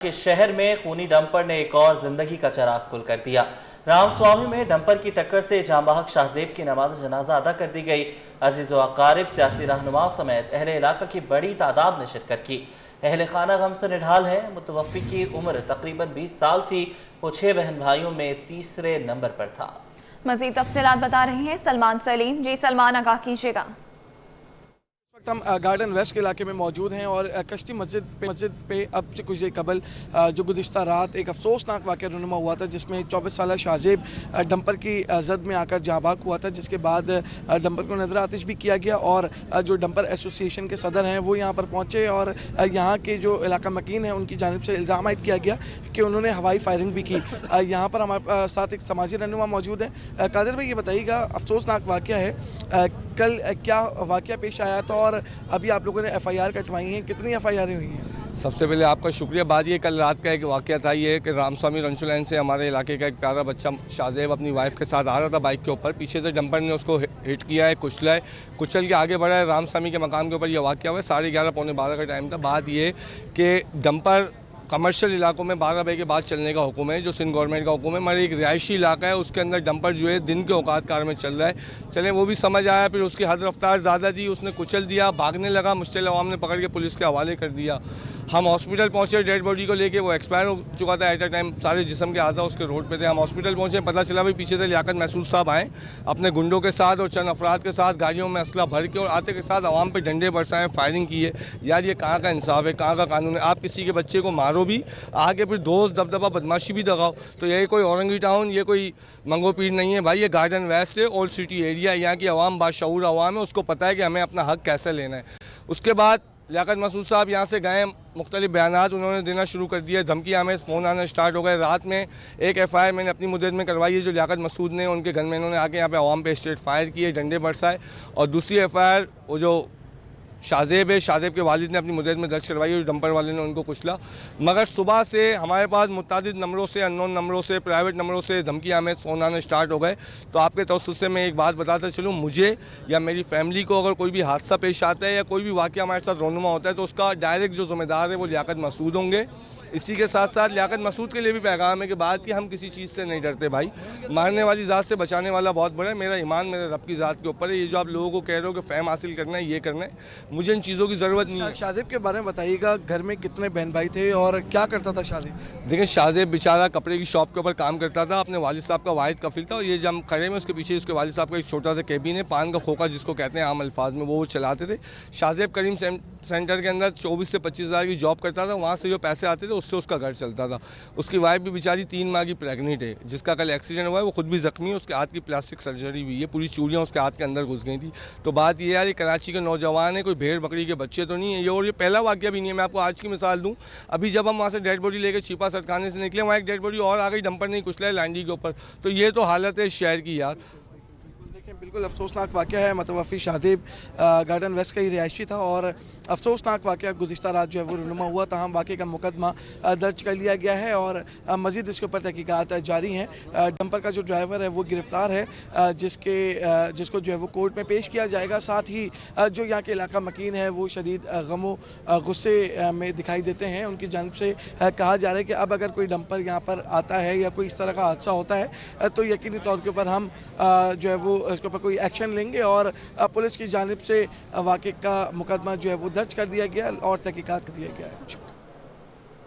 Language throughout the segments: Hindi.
कि शहर में खूनी डंपर ने एक और जिंदगी का चिराग गुल कर दिया। रामस्वामी में डंपर की टक्कर से जांबाहक शाहजेब की नमाज जनाजा अदा कर दी गई। अजीज व अकारिब, सियासी रहनुमाओं समेत अहले इलाका की बड़ी तादाद ने शिरकत की। अहले खाना गम से निढाल है। मुतवफ़्फ़ी की उम्र तकरीबन 20 साल थी। वो 6 बहन भाइयों में तीसरे नंबर पर था। मज़ीद तफसीलात बता रहे हैं सलमान सलीम। जी सलमान, आगाह कीजिएगा। हम गार्डन वेस्ट के इलाके में मौजूद हैं और कश्ती मस्जिद पे अब से कुछ देर कबल जो गुज़िश्ता रात एक अफसोसनाक वाक़या रूनुमा हुआ था, जिसमें 24 साल शाहजेब डंपर की जद में आकर जाँ बाग हुआ था, जिसके बाद डंपर को नज़र आतिश भी किया गया और जो डंपर एसोसिएशन के सदर हैं वो यहाँ पर पहुँचे और यहाँ के जो इलाका मकीन है उनकी जानिब से इल्ज़ाम आयद किया गया कि उन्होंने हवाई फायरिंग भी की। यहाँ पर हमारे साथ एक समाजी रहनुमा मौजूद है। कादिर भाई, ये बताइएगा, अफसोसनाक वाक़या है, कल क्या वाक़या पेश आया था और अभी आप लोगों ने FIR कटवाई हैं, कितनी FIR हुई हैं? सबसे पहले आपका शुक्रिया। बात ये कल रात का एक वाक़या था ये कि रामस्वामी रंशु लाइन से हमारे इलाके का एक प्यारा बच्चा शाहजेब अपनी वाइफ के साथ आ रहा था बाइक के ऊपर। पीछे से डंपर ने उसको हिट किया है, कुचला है, कुचल के आगे बढ़ा है। रामस्वामी के मकाम के ऊपर यह वाक़या हुआ है। 11:30 पौने 12 का टाइम था। बात ये कि डंपर कमर्शियल इलाकों में 12 बजे के बाद चलने का हुक्म है, जो सिंध गवर्नमेंट का हुक्म है। हमारे एक रिहायशी इलाका है, उसके अंदर डंपर जो है दिन के औकात कार में चल रहा है। चलें, वो भी समझ आया। फिर उसकी हद रफ्तार ज़्यादा थी, उसने कुचल दिया, भागने लगा। मुश्तिल अवाम ने पकड़ के पुलिस के हवाले कर दिया। हम हॉस्पिटल पहुंचे डेड बॉडी को लेके, वो एक्सपायर हो चुका था एट अ टाइम। सारे जिस्म के आज़ा उसके रोड पे थे। हम हॉस्पिटल पहुंचे, पता चला भाई पीछे से लियाकत महसूद साहब आए अपने गुंडों के साथ और चंद अफराद के साथ गाड़ियों में असला भर के और आते के साथ आवाम पे डंडे बरसाएं, फायरिंग की है। यार, ये कहाँ का इंसाफ है, कहाँ का कानून है? आप किसी के बच्चे को मारो भी, आगे फिर दोस्त दबदबा बदमाशी भी दगाओ, तो ये कोई औरंगी टाउन, ये कोई मंगो पीर नहीं है भाई। ये गार्डन वेस्ट है, ओल्ड सिटी एरिया। यहाँ की आवाम बाशऊर आवाम है, उसको पता है कि हमें अपना हक कैसे लेना है। उसके बाद लियाकत महसूद साहब यहाँ से गए, मुख्तलिफ बयानात उन्होंने देना शुरू कर दिए, धमकी हमें फ़ोन आना स्टार्ट हो गए। रात में एक FIR मैंने अपनी मुद्दत में करवाई है, जो लियाकत मसूद ने उनके गनमैनों ने आके यहाँ पे आवाम पे स्ट्रेट फायर किए, डंडे बरसाए। और दूसरी FIR वो जो शाहजेब है, शाहजेब के वालिद ने अपनी मुद्दत में दर्ज करवाई और डंपर वाले ने उनको कुचला। मगर सुबह से हमारे पास मुतादिद नंबरों से, अननोन नंबरों से, प्राइवेट नंबरों से धमकी हमें फ़ोन आना स्टार्ट हो गए। तो आपके तवज्जुह से मैं एक बात बताता चलूँ, मुझे या मेरी फैमिली को अगर कोई भी हादसा पेश आता है या कोई भी वाक़या हमारे साथ रोनुमा होता है, तो उसका डायरेक्ट जो ज़िम्मेदार है वो लियाकत मसूद होंगे। इसी के साथ साथ लियाकत मसूद के लिए भी पैगाम है कि बात कि हम किसी चीज़ से नहीं डरते भाई। मारने वाली ज़ात से बचाने वाला बहुत बड़ा है। मेरा ईमान मेरे रब की ज़ात के ऊपर है। ये जो आप लोगों को कह रहे हो कि फ़हम हासिल करना है, ये करना है, मुझे इन चीज़ों की ज़रूरत नहीं है। शाहजेब के बारे में बताइएगा, घर में कितने बहन भाई थे और क्या करता था शाहजेब? देखिए, शाहजेब बेचारा कपड़े की शॉप के ऊपर काम करता था, अपने वालिद साहब का वाहिद कफिल था। और ये जब हम खड़े में उसके पीछे उसके वालिद साहब का एक छोटा सा केबिन है, पान का खोखा जिसको कहते हैं आम अल्फाज में, वो चलाते थे। शाहजेब करीम सेंटर के अंदर 24 से 25 हज़ार की जॉब करता था। वहाँ से जो पैसे आते थे उससे उसका घर चलता था। उसकी वाइफ भी बेचारी 3 माह की प्रेग्नेंट है, जिसका कल एक्सीडेंट हुआ है। वो खुद भी जख्मी है, उसके हाथ की प्लास्टिक सर्जरी हुई है, पूरी चूड़ियाँ उसके हाथ के अंदर घुस गई थी। तो बात ये यार, ये कराची के नौजवान है, कोई भेड़ बकरी के बच्चे तो नहीं है ये। और ये पहला वाक़या भी नहीं है। मैं आपको आज की मिसाल दूँ, अभी जब हम वहाँ से डेड बॉडी लेकर छिपा सदखाने से निकले, वहाँ एक डेड बॉडी और आ गई, डंपर नहीं कुचला है लैंडी के ऊपर। तो ये तो हालत है शहर की यार। बिल्कुल अफसोसनाक वाक़या है। मुतवफ़्फ़ी शाहजेब गार्डन वेस्ट का ही रिहायशी था और अफसोसनाक वाक़या गुज़िश्ता रात जो है वो रूनुमा हुआ। तमाम वाक़े का मुकदमा दर्ज कर लिया गया है और मज़ीद इसके ऊपर तहकीकात जारी हैं। डंपर का जो ड्राइवर है वो गिरफ़्तार है, जिसको जो है वो कोर्ट में पेश किया जाएगा। साथ ही जो यहाँ के इलाका मकीन है वो शदीद गमो गुस्से में दिखाई देते हैं। उनकी जानिब से कहा जा रहा है कि अब अगर कोई डंपर यहाँ पर आता है या कोई इस तरह का हादसा होता है तो यकीनी तौर के ऊपर हम जो है वो इसके ऊपर कोई एक्शन लेंगे। और पुलिस की जानिब से वाक़े का मुकदमा जो है वो दर्ज कर दिया गया और तहकीकात कर दिया गया है।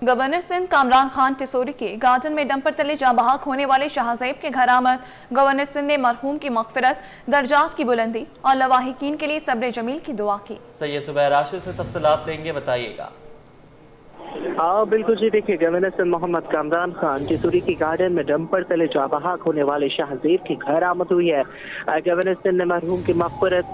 गवर्नर सिंध कामरान खान टिसोरी के गार्डन में डंपर तले जाँ बहक होने वाले शाहजेब के घर आमद। गवर्नर सिंध ने मरहूम की मग़फ़िरत, दर्जात की बुलंदी और लवाहिकीन के लिए सब्र जमील की दुआ की। सैयद ज़ुबैर राशिद से तफसीलात लेंगे, बताइएगा। हाँ बिल्कुल जी, देखिए, गवर्नर सिंध मोहम्मद कामरान खान टिसोरी की गार्डन में डंपर तले जाँ बहक होने वाले शाहजेब के घर आमद हुई है। गवर्नर सिंध ने मरहूम की मग़फ़िरत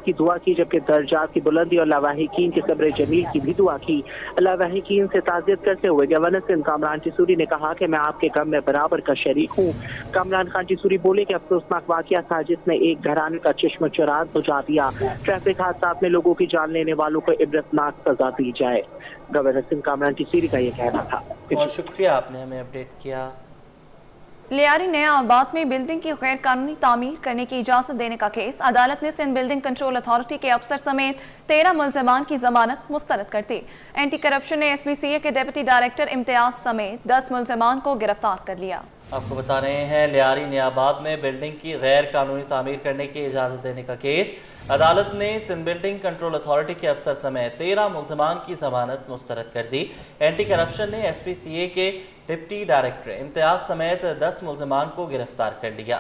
की दुआ की, जबकि दर्जात की बुलंदी और लवाहिकीन के सब्र जमील की भी दुआ की। लवाहिकीन से ताज़ियत करते हुए गवर्नर सिंध कामरान टिसोरी ने कहा कि मैं आपके गम में बराबर का शरीक हूँ। कामरान खान टिसोरी बोले कि अफसोसनाक वाक़या था जिसने एक घराने का चश्म चराग बुझा दिया। ट्रैफिक हादसा में लोगों की जान लेने वालों को इबरतनाक सजा दी जाए। गवर्नर सिंध कामरान टिसोरी का ये कहना था। बहुत शुक्रिया, आपने हमें अपडेट किया। लियारी नया आबाद में बिल्डिंग की गैर कानूनी तामीर करने की इजाजत देने का केस अदालत ने सिंध बिल्डिंग कंट्रोल अथॉरिटी के अफसर समेत 13 मुलजमान की जमानत मुस्तरद कर दी। एंटी करप्शन ने SBCA के डिप्टी डायरेक्टर इम्तियाज समेत 10 मुलजमान को गिरफ्तार कर लिया। आपको बता रहे हैं लियारी नयाबाद में बिल्डिंग की गैर कानूनी तामीर करने की इजाज़त देने का केस अदालत ने सिंध बिल्डिंग कंट्रोल अथॉरिटी के अफसर समेत 13 मुलजमान की जमानत मुस्तरद कर दी। एंटी करप्शन ने SBCA के डिप्टी डायरेक्टर इम्तियाज समेत 10 मुलजमान को गिरफ्तार कर लिया।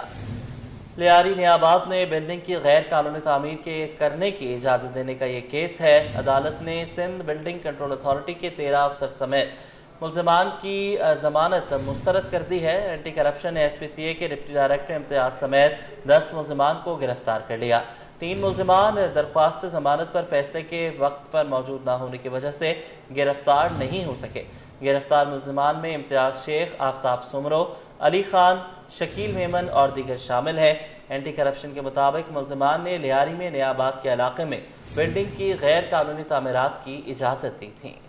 लियारी नयाबाद में बिल्डिंग की गैर कानूनी तामीर करने की इजाज़त देने का ये केस है। अदालत ने सिंध बिल्डिंग कंट्रोल अथॉरिटी के 13 अफसर समेत मुलजमान की जमानत मुस्तरद कर दी है। एंटी करप्शन ने SBCA के डिप्टी डायरेक्टर इम्तियाज समेत 10 मुलजमान को गिरफ्तार कर लिया। 3 मुलजमान दरख्वास्त जमानत पर फैसले के वक्त पर मौजूद न होने की वजह से गिरफ्तार नहीं हो सके। गिरफ्तार मुलजमान में इम्तियाज शेख, आफ्ताब सुमरो, अली खान, शकील मेमन और दीगर शामिल हैं। एंटी करप्शन के मुताबिक मुलजमान ने लियारी में नयाबाद के इलाके में बिल्डिंग की गैर कानूनी तामीरात की इजाज़त दी थी।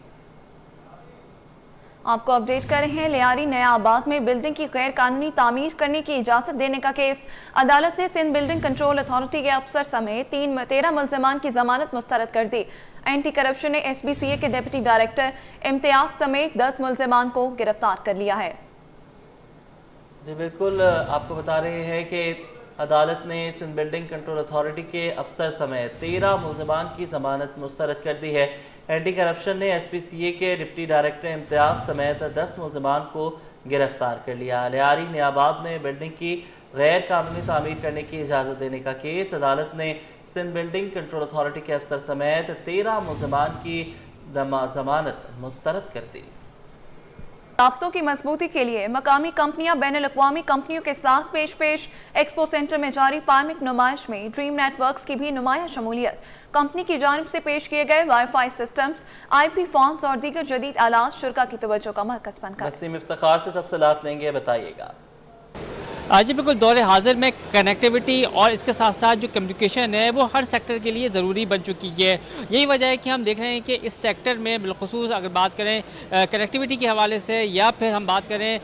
आपको अपडेट कर रहे हैं। लियारी नया आबाद में बिल्डिंग की गैर कानूनी तामीर करने की इजाजत देने का केस अदालत ने सिंध बिल्डिंग कंट्रोल अथॉरिटी के अफसर समेत 13 मुलजमान की जमानत मुस्तरद कर दी। एंटी करप्शन ने SBCA के डिप्टी डायरेक्टर इम्तियाज समेत 10 मुलजमान को गिरफ्तार कर लिया है। जी बिल्कुल, आपको बता रहे हैं कि अदालत ने सिंध बिल्डिंग कंट्रोल अथॉरिटी के अफसर समेत 13 मुलजमान की जमानत मुस्तरद कर दी है। एंटी करप्शन ने SBCA के डिप्टी डायरेक्टर इम्तियाज समेत 10 मुलजमान को गिरफ्तार कर लिया। लियारी नयाबाद में बिल्डिंग की गैर कानूनी तामीर करने की इजाज़त देने का केस अदालत ने सिंध बिल्डिंग कंट्रोल अथॉरिटी के अफसर समेत 13 मुलजमान की जमानत मुस्तरद कर दी। राब्तों की मजबूती के लिए मकामी कंपनियां बैनुल-अक़वामी कंपनियों के साथ पेश एक्सपो सेंटर में जारी पार्मिक नुमाइश में ड्रीम नेटवर्क्स की भी नुमाया शमूलियत। कंपनी की जानिब से पेश किए गए वाईफाई सिस्टम्स, IP फोन्स और दीगर जदीद आलात शुरा की तवज्जो का मरकज बनकर। वसीम इफ्तिखार से तफसीलात लेंगे, बताइएगा। आज बिल्कुल दौरे हाजिर में कनेक्टिविटी और इसके साथ साथ जो कम्युनिकेशन है वो हर सेक्टर के लिए ज़रूरी बन चुकी है। यही वजह है कि हम देख रहे हैं कि इस सेक्टर में बिलखुसूस अगर बात करें कनेक्टिविटी के हवाले से या फिर हम बात करें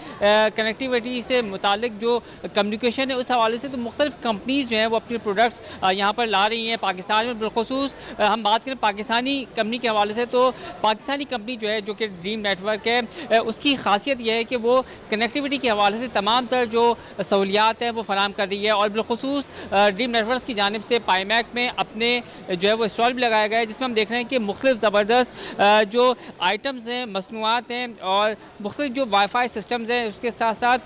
कनेक्टिविटी से मुतालिक जो कम्युनिकेशन है उस हवाले से, तो मुख्तलिफ़ कंपनीज़ जो हैं वो अपने प्रोडक्ट्स यहाँ पर ला रही हैं पाकिस्तान में। बिलखुसूस हम बात करें पाकिस्तानी कंपनी के हवाले से, तो पाकिस्तानी कंपनी जो है जो कि ड्रीम नेटवर्क है उसकी खासियत यह है कि वो कनेक्टिविटी के हवाले से तमाम तर जो सहूलियात हैं वो फराम कर रही है। और बिलखुसूस ड्रीम नेटवर्क्स की जानिब से पाईमैक में अपने जो है वो स्टॉल भी लगाया गया है, जिसमें हम देख रहे हैं कि मुख्तलिफ ज़बरदस्त जो आइटम्स हैं, मसनूआत हैं और मुख्तलिफ जो वाईफाई सिस्टम्स हैं, उसके साथ साथ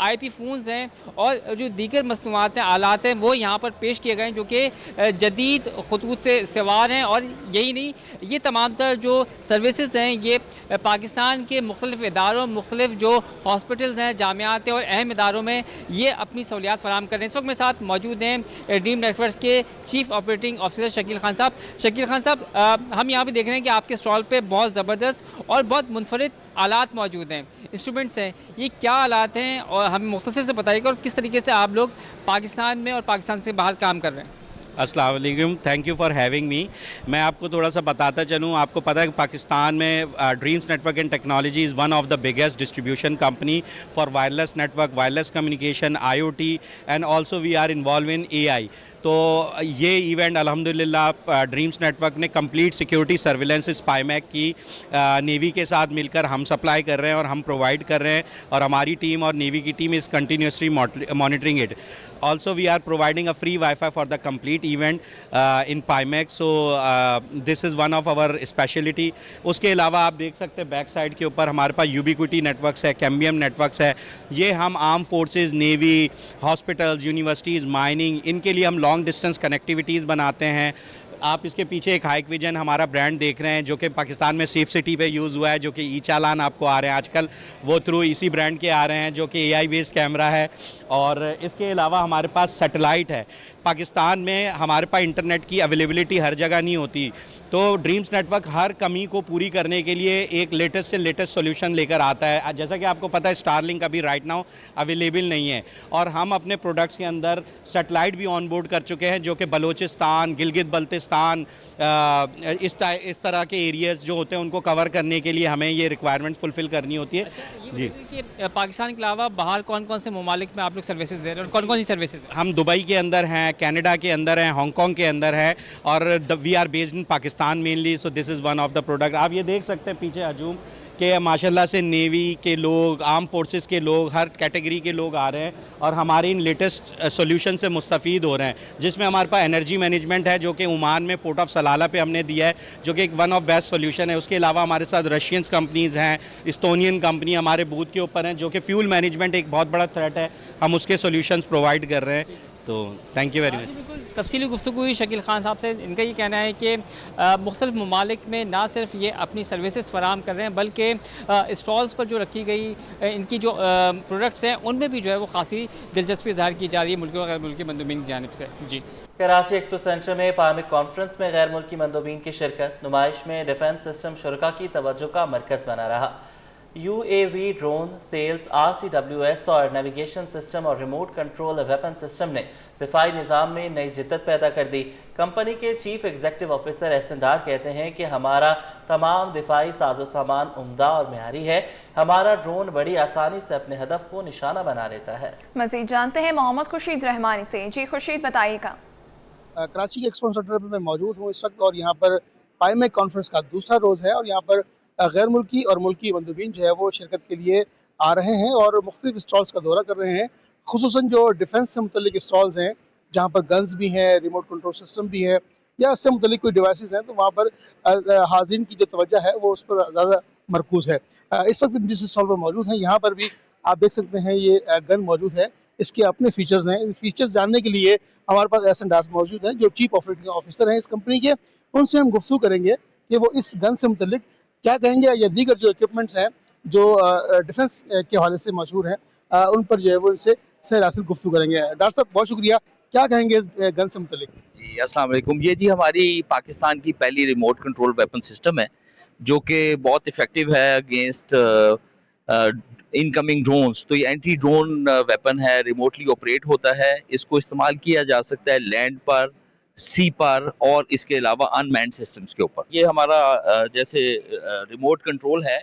IP फ़ोन्स हैं और जो दीगर मसनूआत हैं, आलात हैं, वो यहाँ पर पेश किए गए हैं जो कि जदीद खतूत से इस्तेवार हैं। और यही नहीं, ये तमाम तर जो सर्विसेज हैं ये पाकिस्तान के मुख्तलिफ इदारों, मुख्तलिफ जो हॉस्पिटल्स हैं, जामियात हैं और अहम इदारों में ये अपनी सहूलियात फराम कर रहे हैं। इस वक्त मेरे साथ मौजूद हैं ड्रीम नेटवर्क्स के chief operating officer Shakeel Khan साहब। शकील खान साहब, हम यहाँ पे देख रहे हैं कि आपके स्टॉल पे बहुत ज़बरदस्त और बहुत मुनफरिद आलात मौजूद हैं, इंस्ट्रूमेंट्स हैं। ये क्या आलात हैं और हमें मुख्तसर से बताइएगा और किस तरीके से आप लोग पाकिस्तान में और पाकिस्तान से बाहर काम कर रहे हैं। अस्सलाम वालेकुम, thank you for having me. मैं आपको थोड़ा सा बताता चलूँ। आपको पता है कि पाकिस्तान में Dreams Network and Technology is one of the biggest distribution company for wireless network, wireless communication, IoT and also we are involve in AI। तो ये इवेंट अल्हम्दुलिल्लाह ड्रीम्स नेटवर्क ने कंप्लीट सिक्योरिटी सर्विलेंस इस पाईमैक की नेवी के साथ मिलकर हम सप्लाई कर रहे हैं और हम प्रोवाइड कर रहे हैं और हमारी टीम और नेवी की team is continuously monitoring it. Also we are providing a free Wi-Fi for the complete event in Pimax, so this is one of our specialty। उसके अलावा आप देख सकते हैं बैक साइड के ऊपर हमारे पास यूबिक्विटी नेटवर्क्स है, कैम्बियम नेटवर्क्स है। ये हम arm forces, navy, hospitals, universities, mining, इनके लिए हम लॉन्ग डिस्टेंस कनेक्टिविटीज़ बनाते हैं। आप इसके पीछे एक हाइक विजन हमारा ब्रांड देख रहे हैं जो कि पाकिस्तान में सेफ सिटी पे यूज़ हुआ है, जो कि ई चालान आपको आ रहे हैं आजकल, वो थ्रू इसी ब्रांड के आ रहे हैं जो कि AI बेस्ड कैमरा है। और इसके अलावा हमारे पास सैटेलाइट है। पाकिस्तान में हमारे पास इंटरनेट की अवेलेबिलिटी हर जगह नहीं होती, तो ड्रीम्स नेटवर्क हर कमी को पूरी करने के लिए एक लेटेस्ट से लेटेस्ट सोल्यूशन लेकर आता है। जैसा कि आपको पता है स्टारलिंक अभी राइट नाउ अवेलेबल नहीं है, और हम अपने प्रोडक्ट्स के अंदर सैटेलाइट भी ऑन बोर्ड कर चुके हैं, जो कि बलोचिस्तान, गिलगित बल्तिस्तान, इस तरह के एरियाज़ जो होते हैं उनको कवर करने के लिए हमें ये रिक्वायरमेंट फुलफ़िल करनी होती है। जी, कि पाकिस्तान के अलावा बाहर कौन कौन से ममालिक में आप लोग सर्विसेज दे रहे हैं और कौन कौन सी सर्विसेज? हम दुबई के अंदर हैं, कनाडा के अंदर हैं, हांगकांग के अंदर है, और we are based in Pakistan mainly, so this is one of the product. आप ये देख सकते हैं पीछे हजूम कि माशाल्लाह से नेवी के लोग, आर्म फोर्सेस के लोग, हर कैटेगरी के लोग आ रहे हैं और हमारे इन लेटेस्ट सोल्यूशन से मुस्तफ़ीद हो रहे हैं, जिसमें हमारे पास एनर्जी मैनेजमेंट है जो कि ओमान में पोर्ट ऑफ सलाला पे हमने दिया है, जो कि एक वन ऑफ बेस्ट सोल्यूशन है। उसके अलावा हमारे साथ रशियंस कंपनीज़ हैं, इस्टोनियन कंपनी हमारे बूथ के ऊपर हैं, जो कि फ्यूल मैनेजमेंट एक बहुत बड़ा थ्रेट है, हम उसके सोल्यूशंस प्रोवाइड कर रहे हैं। तो थैंक यू वेरी मच। बिल्कुल तफसीली गुफ्तगू हुई शकील खान साहब से। इनका ये कहना है कि मुख्तलिफ ममालिक में ना सिर्फ ये अपनी सर्विसेज फराम कर रहे हैं, बल्कि स्टॉल्स पर जो रखी गई इनकी जो प्रोडक्ट्स हैं उनमें भी जो है वो खासी दिलचस्पी ज़ाहिर की जा रही है मुल्की और गैर मुल्की मंदूबीन की जानिब से। जी, कराची एक्सपो सेंटर में पामिक कॉन्फ्रेंस में गैर मुल्की मंदूबीन की शिरकत, नुमाइश में डिफेंस सिस्टम शुरका की तवज्जो का मरकज़ बना रहा। UAV, ड्रोन, सेल्स, RCWS और नेविगेशन सिस्टम और रिमोट कंट्रोल वेपन सिस्टम ने दिफाई निज़ाम में नई जिद्दत पैदा कर दी। कंपनी के चीफ एग्जीक्यूटिव ऑफिसर एहसन डार कहते हैं कि हमारा तमाम दिफाई साजो सामान उम्दा और म्यारी है। हमारा ड्रोन बड़ी आसानी से अपने हदफ को निशाना बना लेता है। मज़ीद जानते हैं मोहम्मद खुर्शीद रहमानी से। जी खुर्शीद, बताइएगा। कराची के एक्सपो सेंटर पर मैं मौजूद हूँ इस वक्त, और यहाँ पर पाइमेक कॉन्फ्रेंस का दूसरा रोज़ है, और यहाँ पर गैर मुल्की और मुल्की मंदूबीन जो है वो शिरकत के लिए आ रहे हैं और मुख्तलिफ स्टॉल्स का दौरा कर रहे हैं। खुसूसन जो डिफेंस से मुतल्लिक स्टॉल्स हैं, जहाँ पर गन्स भी हैं, रिमोट कंट्रोल सिस्टम भी है, या इससे मुतल्लिक कोई डिवाइसेस हैं, तो वहाँ पर हाज़रीन की जो तवज्जो है वो उस पर ज़्यादा मरकूज़ है। इस वक्त जिस स्टॉल पर मौजूद हैं, यहाँ पर भी आप देख सकते हैं ये गन मौजूद है, इसके अपने फीचर्स हैं। इन फीचर्स जानने के लिए हमारे पास एहसन डार मौजूद हैं जो चीफ ऑपरेटिंग ऑफिसर हैं इस कंपनी के। उनसे हम गुफ्तगू करेंगे कि वो इस गन से मुतल्लिक क्या कहेंगे, या दीगर जो इक्विपमेंट्स हैं जो डिफेंस के हवाले से मशहूर हैं, उन पर जो है वो इनसे सैर हासिल गुफ्तगू करेंगे। डॉक्टर साहब बहुत शुक्रिया, क्या कहेंगे इस गन से मुतल्लिक? जी अस्सलाम वालेकुम। ये जी हमारी पाकिस्तान की पहली रिमोट कंट्रोल वेपन सिस्टम है, जो कि बहुत इफ़ेक्टिव है अगेंस्ट इनकमिंग ड्रोन्स। तो ये एंटी ड्रोन वेपन है, रिमोटली ऑपरेट होता है। इसको इस्तेमाल किया जा सकता है लैंड पर, सी पर, और इसके अलावा अनमैन्ड सिस्टम्स के ऊपर। ये हमारा जैसे रिमोट कंट्रोल है।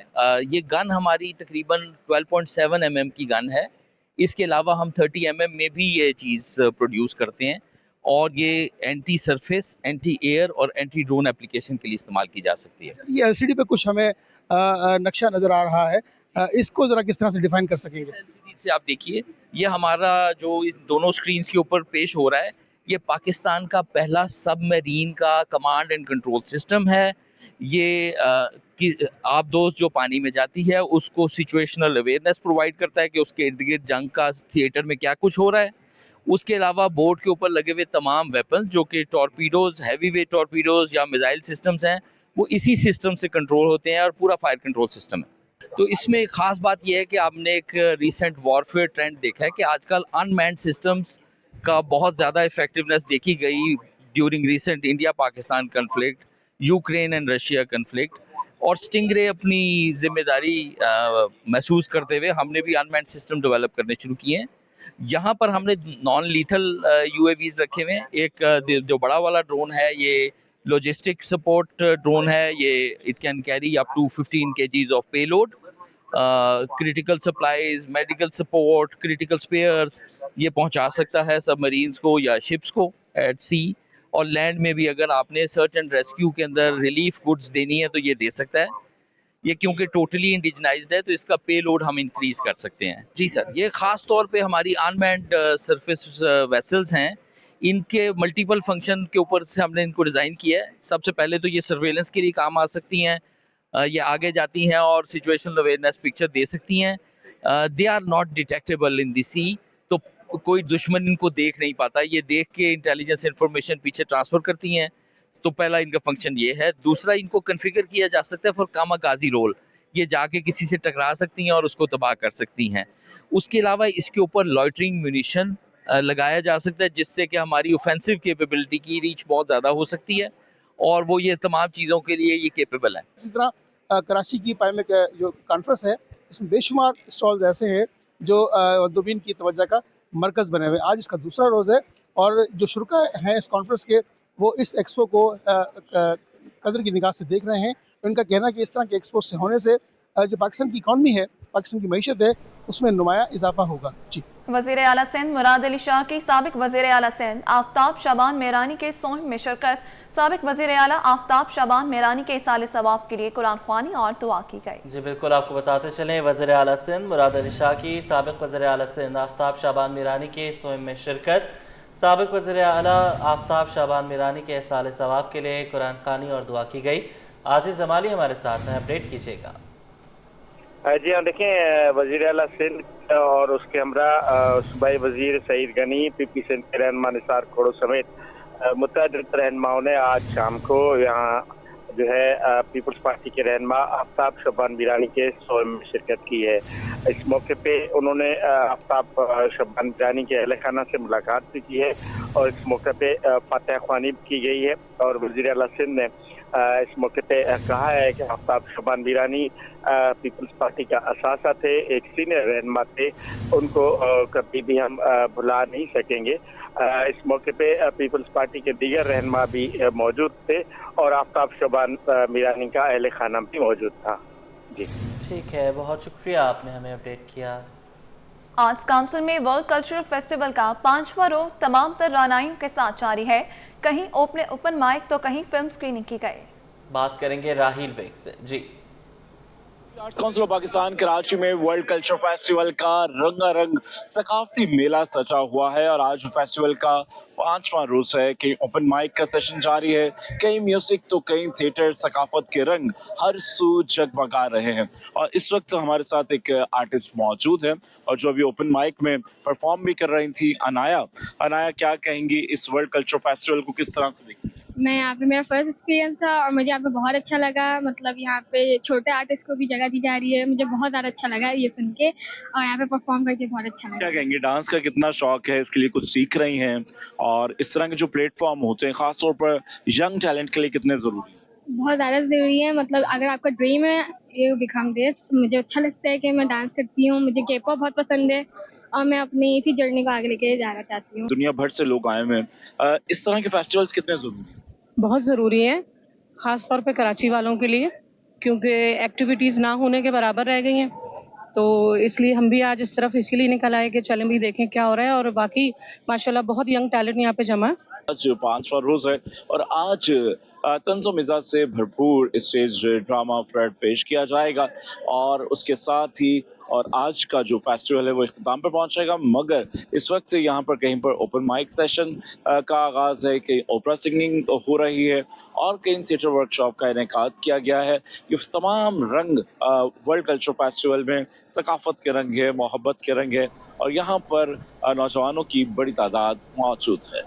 ये गन हमारी तकरीबन 12.7 mm की गन है। इसके अलावा हम 30 mm में भी ये चीज़ प्रोड्यूस करते हैं, और ये एंटी सरफेस, एंटी एयर और एंटी ड्रोन एप्लीकेशन के लिए इस्तेमाल की जा सकती है। ये LCD पे कुछ हमें नक्शा नज़र आ रहा है, इसको ज़रा किस तरह से डिफाइन कर सकेंगे? LCD से आप देखिए, ये हमारा जो दोनों स्क्रीन्स के ऊपर पेश हो रहा है, ये पाकिस्तान का पहला सबमरीन का कमांड एंड कंट्रोल सिस्टम है। ये कि आप दोस्त जो पानी में जाती है उसको सिचुएशनल अवेयरनेस प्रोवाइड करता है कि उसके इर्द गिर्द जंग का थिएटर में क्या कुछ हो रहा है। उसके अलावा बोर्ड के ऊपर लगे हुए तमाम वेपन, जो कि टॉर्पीडोज, हैवी वेट टॉर्पीडोज या मिसाइल सिस्टम्स हैं, वो इसी सिस्टम से कंट्रोल होते हैं, और पूरा फायर कंट्रोल सिस्टम है। तो इसमें एक ख़ास बात यह है कि आपने एक रिसेंट वॉरफेयर ट्रेंड देखा है कि आजकल अनमैन्ड सिस्टम्स का बहुत ज़्यादा इफेक्टिवनेस देखी गई during recent India Pakistan conflict, Ukraine and Russia conflict. और स्टिंगरे अपनी जिम्मेदारी महसूस करते हुए हमने भी अनमैन्ड सिस्टम डेवलप करने शुरू किए हैं। यहाँ पर हमने नॉन लीथल UAVs रखे हुए हैं। एक जो बड़ा वाला ड्रोन है, ये लॉजिस्टिक सपोर्ट ड्रोन है। ये it can carry up to 15 kgs of payload, critical supplies, medical support, critical spares ये पहुंचा सकता है सबमरीन्स को या शिप्स को एट सी। और लैंड में भी अगर आपने सर्च एंड रेस्क्यू के अंदर रिलीफ गुड्स देनी है तो ये दे सकता है। ये क्योंकि टोटली इंडिजनाइज्ड है तो इसका पे लोड हम इंक्रीज कर सकते हैं। जी सर, ये ख़ास तौर पे हमारी अनमैन्ड सरफेस वेसल्स हैं, इनके मल्टीपल फंक्शन के ऊपर से हमने इनको डिज़ाइन किया है। सबसे पहले तो ये सर्वेलेंस के लिए काम आ सकती हैं, ये आगे जाती हैं और सिचुएशनल अवेयरनेस पिक्चर दे सकती हैं। They are not detectable in the sea, तो कोई दुश्मन इनको देख नहीं पाता, ये देख के इंटेलिजेंस इंफॉर्मेशन पीछे ट्रांसफ़र करती हैं। तो पहला इनका फंक्शन ये है। दूसरा, इनको कन्फिगर किया जा सकता है फॉर कामाकाजी रोल, ये जाके किसी से टकरा सकती हैं और उसको तबाह कर सकती हैं। उसके अलावा इसके ऊपर लॉइटरिंग म्यूनिशन लगाया जा सकता है, जिससे कि हमारी ऑफेंसिव कैपेबिलिटी की रीच बहुत ज़्यादा हो सकती है और वो ये तमाम चीज़ों के लिए ये कैपेबल है। इसी तरह कराची की पाइमेक जो कॉन्फ्रेंस है इसमें बेशुमार स्टॉल्स ऐसे हैं जो मंदोबीन की तवज्जो का मरकज़ बने हुए। आज इसका दूसरा रोज़ है और जो शुरका हैं इस कॉन्फ्रेंस के वो इस एक्सपो को कदर की निगाह से देख रहे हैं। उनका कहना है कि इस तरह के एक्सपो से होने से जो पाकिस्तान की इकॉनमी है, पाकिस्तान की मईशत है, उसमें नुमाया इजाफा होगा। जी। वज़ीर आला सिंध मुराद अली शाह की साबिक वज़ीर आला सिंध आफ्ताब शाबान मेरानी के सोह में शिरकत। साबिक वज़ीर आला आफ्ताब शाबान मेरानी के इसाले सवाब के लिए कुरान ख्वानी और दुआ की गई। जी बिल्कुल, आपको बताते चलें वज़ीर आला सिंध मुराद अली शाह की साबिक वज़ीर आला सिंध आफ्ताब शाबान मेरानी के सोह में शिरकत। साबिक वज़ीर आला आफ्ताब शाबान मेरानी के इसाले सवाब के लिए कुरान ख्वानी और दुआ की गई। आजिज़ जमाली हमारे साथ हैं, अपडेट कीजिएगा। जी हाँ, देखें वज़ीर आला सिंध और उसके हमरा सूबाई वज़ीर सईद गनी, पीपी सिंध के रहनुमा निसार खोड़ो समेत मुतअद्दिद रहनुमाओं ने आज शाम को यहाँ जो है पीपल्स पार्टी के रहनुमा आफ्ताब शाबान मेरानी के सोह में शिरकत की है। इस मौके पे उन्होंने आफ्ताब शाबान मेरानी के अहले खाना से मुलाकात भी की है और इस मौके पे फातिहा ख्वानी भी की गई है और वज़ीर आला सिंध ने इस मौके पे कहा है कि आफ्ताब शाबान मेरानी पीपल्स पार्टी का असासा थे, एक सीनियर रहनुमा थे, उनको कभी भी हम भुला नहीं सकेंगे। इस मौके पे पीपल्स पार्टी के दीगर रहनुमा भी मौजूद थे और आफ्ताब शाबान मेरानी का अहले खाना भी मौजूद था। जी ठीक है, बहुत शुक्रिया, आपने हमें अपडेट किया। आर्ट्स काउंसिल में वर्ल्ड कल्चरल फेस्टिवल का 5वां रोज तमाम तर रानाइयों के साथ जारी है। कहीं ओपन माइक तो कहीं फिल्म स्क्रीनिंग की गई। बात करेंगे राहील बेग से। जी, arts council of Pakistan Karachi में वर्ल्ड कल्चर फेस्टिवल का रंगारंग सकाफती मेला सजा हुआ है और आज फेस्टिवल का 5वां रोज है। कहीं ओपन माइक का सेशन जारी है, कहीं म्यूजिक तो कहीं थिएटर, सकाफत के रंग हर सू जगमगा रहे हैं। और इस वक्त हमारे साथ एक आर्टिस्ट मौजूद है और जो अभी ओपन माइक में परफॉर्म भी कर रही थी, अनाया क्या कहेंगी इस वर्ल्ड कल्चर फेस्टिवल को किस तरह से देखती? मैं यहाँ पे मेरा फर्स्ट एक्सपीरियंस था और मुझे यहाँ पे बहुत अच्छा लगा। मतलब यहाँ पे छोटे आर्टिस्ट को भी जगह दी जा रही है, मुझे बहुत ज़्यादा अच्छा लगा ये सुन के और यहाँ पे परफॉर्म करके बहुत अच्छा लगा। क्या कहेंगे, डांस का कितना शौक है, इसके लिए कुछ सीख रही हैं और इस तरह के जो प्लेटफॉर्म होते हैं खासतौर पर यंग टैलेंट के लिए कितने जरूरी है? बहुत ज़्यादा ज़रूरी है। मतलब अगर आपका ड्रीम है ये बिकम दिस, मुझे अच्छा लगता है कि मैं डांस करती हूँ, मुझे के-पॉप बहुत पसंद है और मैं अपनी इसी जर्नी को आगे लेके जाना चाहती हूँ। दुनिया भर से लोग आए हुए हैं, इस तरह के फेस्टिवल्स कितने जरूरी है? बहुत ज़रूरी है, ख़ास तौर पे कराची वालों के लिए, क्योंकि एक्टिविटीज़ ना होने के बराबर रह गई हैं। तो इसलिए हम भी आज इस तरफ इसीलिए निकल आए कि चलें भी देखें क्या हो रहा है। और बाकी माशाल्लाह बहुत यंग टैलेंट यहाँ पे जमा है। आज 5वां रोज है और आज तंज़ो मिजाज से भरपूर स्टेज ड्रामा फ्लड पेश किया जाएगा और उसके साथ ही और आज का जो फेस्टिवल है वो इख्तिताम पर पहुंचेगा। मगर इस वक्त से यहाँ पर कहीं पर ओपन माइक सेशन का आगाज है, कहीं ओपरा सिंगिंग हो रही है और कहीं थिएटर वर्कशॉप का इनेकाद किया गया है। ये तमाम रंग वर्ल्ड कल्चर फेस्टिवल में सकाफत के रंग है, मोहब्बत के रंग है और यहाँ पर नौजवानों की बड़ी तादाद मौजूद है।